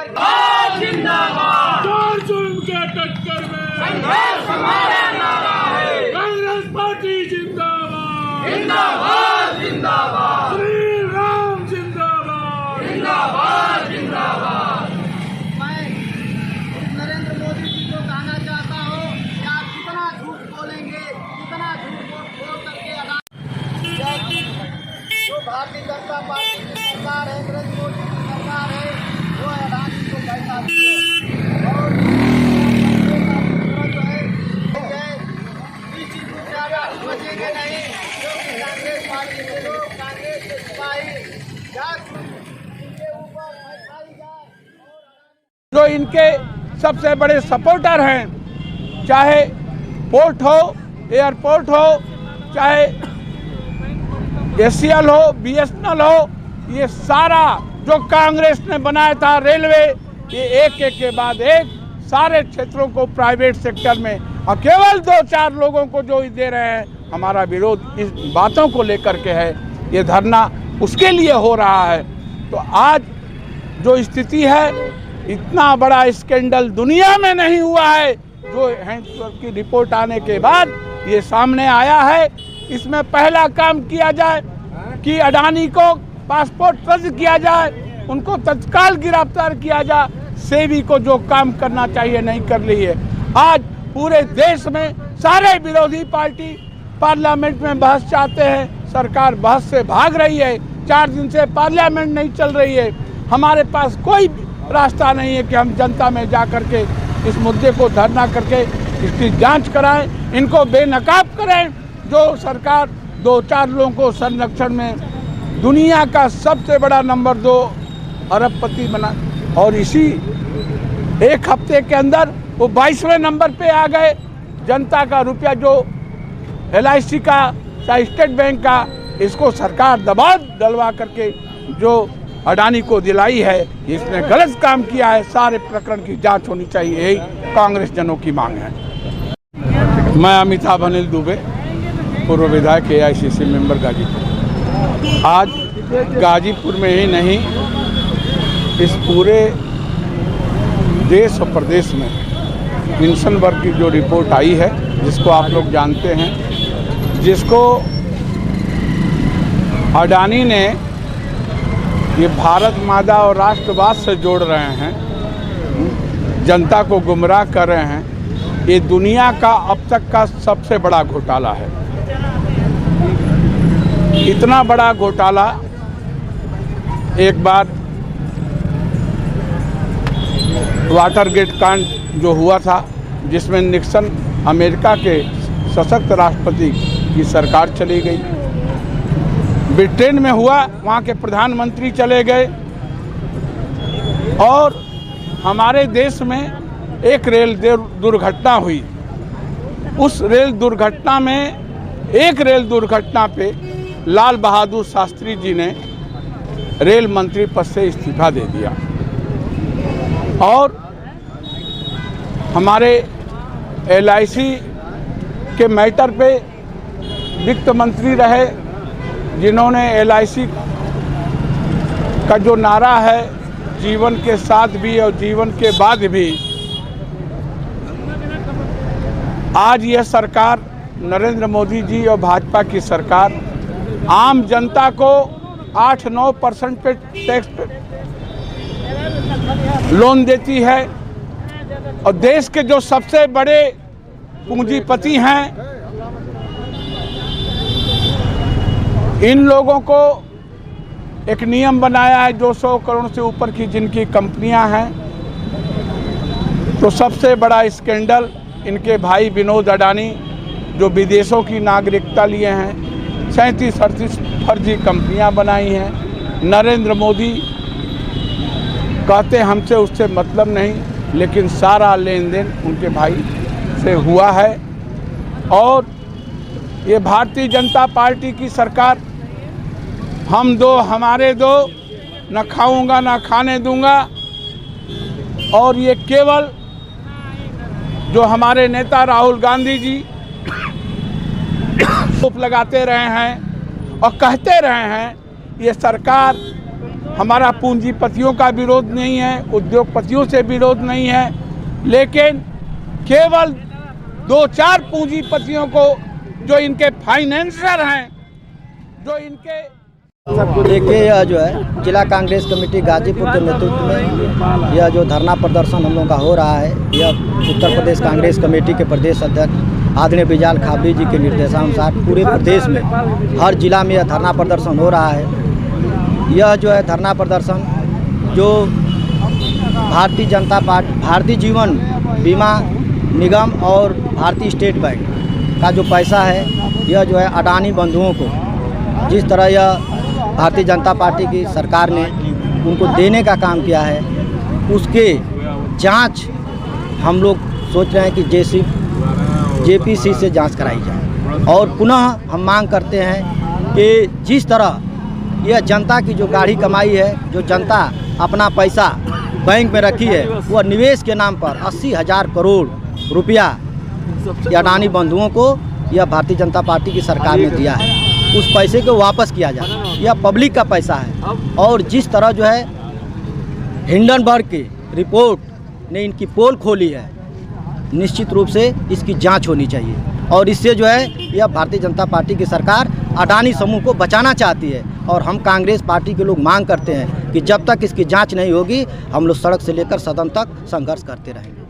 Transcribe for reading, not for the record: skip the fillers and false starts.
सरकार जिंदाबाद। जोर जुल्म के टक्कर में संघर्ष हमारा नारा है। कांग्रेस पार्टी जिंदाबाद जिंदाबाद जिंदाबाद श्री राम जिंदाबाद जिंदाबाद जिंदाबाद। मैं नरेंद्र मोदी जी को कहना चाहता हूँ कि आप कितना झूठ बोलेंगे, कितना झूठ बोल करके जो भारतीय जनता पार्टी की सरकार है, नरेंद्र मोदी की सरकार है, वो अडानी को पैसा दिए और जो है इस चीज से ज़्यादा बचेंगे नहीं, क्योंकि कांग्रेस पार्टी के लोग, कांग्रेस के सिपाही इनके ऊपर फैसलाई जाए। जो इनके सबसे बड़े सपोर्टर हैं, चाहे पोर्ट हो, एयरपोर्ट हो, चाहे एसीएल हो, बीएसएनएल हो, ये सारा जो कांग्रेस ने बनाया था रेलवे, ये एक एक के बाद एक सारे क्षेत्रों को प्राइवेट सेक्टर में, और केवल 2-4 लोगों को जो दे रहे हैं। हमारा विरोध इस बातों को लेकर के है, ये धरना उसके लिए हो रहा है। तो आज जो स्थिति है, इतना बड़ा स्कैंडल दुनिया में नहीं हुआ है। जो हैंसवर्थ की रिपोर्ट आने के बाद ये सामने आया है। इसमें पहला काम किया जाए कि अडानी को पासपोर्ट रद्द किया जाए, उनको तत्काल गिरफ्तार किया जाए। सेबी को जो काम करना चाहिए नहीं कर रही है। आज पूरे देश में सारे विरोधी पार्टी पार्लियामेंट में बहस चाहते हैं, सरकार बहस से भाग रही है। 4 दिन से पार्लियामेंट नहीं चल रही है। हमारे पास कोई रास्ता नहीं है कि हम जनता में जा करके इस मुद्दे को धरना करके इसकी जांच कराएं, इनको बेनकाब करें। जो सरकार 2-4 लोगों को संरक्षण में दुनिया का सबसे बड़ा नंबर 2 अरबपति बना, और इसी एक हफ्ते के अंदर वो 22वें नंबर पे आ गए। जनता का रुपया जो LIC का चाहे स्टेट बैंक का, इसको सरकार दबाव डलवा करके जो अडानी को दिलाई है, इसने गलत काम किया है। सारे प्रकरण की जांच होनी चाहिए, यही कांग्रेस जनों की मांग है। मैं अमिताभ अनिल दुबे, पूर्व विधायक AICC मेंबर गाजीपुर। आज गाजीपुर में ही नहीं, इस पूरे देश और प्रदेश में हिंसनबर्ग की जो रिपोर्ट आई है, जिसको आप लोग जानते हैं, जिसको अडानी ने ये भारत माता और राष्ट्रवाद से जोड़ रहे हैं, जनता को गुमराह कर रहे हैं। ये दुनिया का अब तक का सबसे बड़ा घोटाला है। इतना बड़ा घोटाला एक बार वाटरगेट कांड जो हुआ था, जिसमें निक्सन अमेरिका के सशक्त राष्ट्रपति की सरकार चली गई। ब्रिटेन में हुआ, वहाँ के प्रधानमंत्री चले गए। और हमारे देश में एक रेल दुर्घटना हुई। उस रेल दुर्घटना में, एक रेल दुर्घटना पे लाल बहादुर शास्त्री जी ने रेल मंत्री पद से इस्तीफा दे दिया, और हमारे LIC के मैटर पे वित्त मंत्री रहे, जिन्होंने LIC का जो नारा है, जीवन के साथ भी और जीवन के बाद भी, आज यह सरकार नरेंद्र मोदी जी और भाजपा की सरकार आम जनता को 8-9% पे टैक्स लोन देती है, और देश के जो सबसे बड़े पूंजीपति हैं, इन लोगों को एक नियम बनाया है, 200 करोड़ से ऊपर की जिनकी कंपनियां हैं। तो सबसे बड़ा स्कैंडल इनके भाई विनोद अडानी, जो विदेशों की नागरिकता लिए हैं, 37-38 फर्जी कंपनियां बनाई हैं। नरेंद्र मोदी कहते हमसे उससे मतलब नहीं, लेकिन सारा लेन देन उनके भाई से हुआ है। और ये भारतीय जनता पार्टी की सरकार, हम दो हमारे दो, न खाऊंगा न खाने दूंगा। और ये केवल जो हमारे नेता राहुल गांधी जी लगाते रहे हैं और कहते रहे हैं, ये सरकार हमारा पूंजीपतियों का विरोध नहीं है, उद्योगपतियों से विरोध नहीं है, लेकिन केवल 2-4 पूंजीपतियों को जो इनके फाइनेंसर हैं, जो इनके देखिए, यह जो है जिला कांग्रेस कमेटी गाजीपुर के नेतृत्व में यह जो धरना प्रदर्शन हम लोगों का हो रहा है, यह उत्तर प्रदेश कांग्रेस कमेटी के प्रदेश अध्यक्ष आदरणीय बिजाल खाबरी जी के निर्देशानुसार पूरे प्रदेश में हर जिला में यह धरना प्रदर्शन हो रहा है। यह जो है धरना प्रदर्शन जो भारतीय जनता पार्टी, भारतीय जीवन बीमा निगम और भारतीय स्टेट बैंक का जो पैसा है, यह जो है अडानी बंधुओं को जिस तरह यह भारतीय जनता पार्टी की सरकार ने उनको देने का काम किया है, उसके जांच हम लोग सोच रहे हैं कि जेपीसी से जांच कराई जाए। और पुनः हम मांग करते हैं कि जिस तरह यह जनता की जो गाढ़ी कमाई है, जो जनता अपना पैसा बैंक में रखी है, वह निवेश के नाम पर 80,000 करोड़ रुपया अडानी बंधुओं को यह भारतीय जनता पार्टी की सरकार ने दिया है, उस पैसे को वापस किया जाए। यह पब्लिक का पैसा है और जिस तरह जो है हिंडनबर्ग की रिपोर्ट ने इनकी पोल खोली है, निश्चित रूप से इसकी जांच होनी चाहिए। और इससे जो है यह भारतीय जनता पार्टी की सरकार अडानी समूह को बचाना चाहती है। और हम कांग्रेस पार्टी के लोग मांग करते हैं कि जब तक इसकी जांच नहीं होगी, हम लोग सड़क से लेकर सदन तक संघर्ष करते रहेंगे।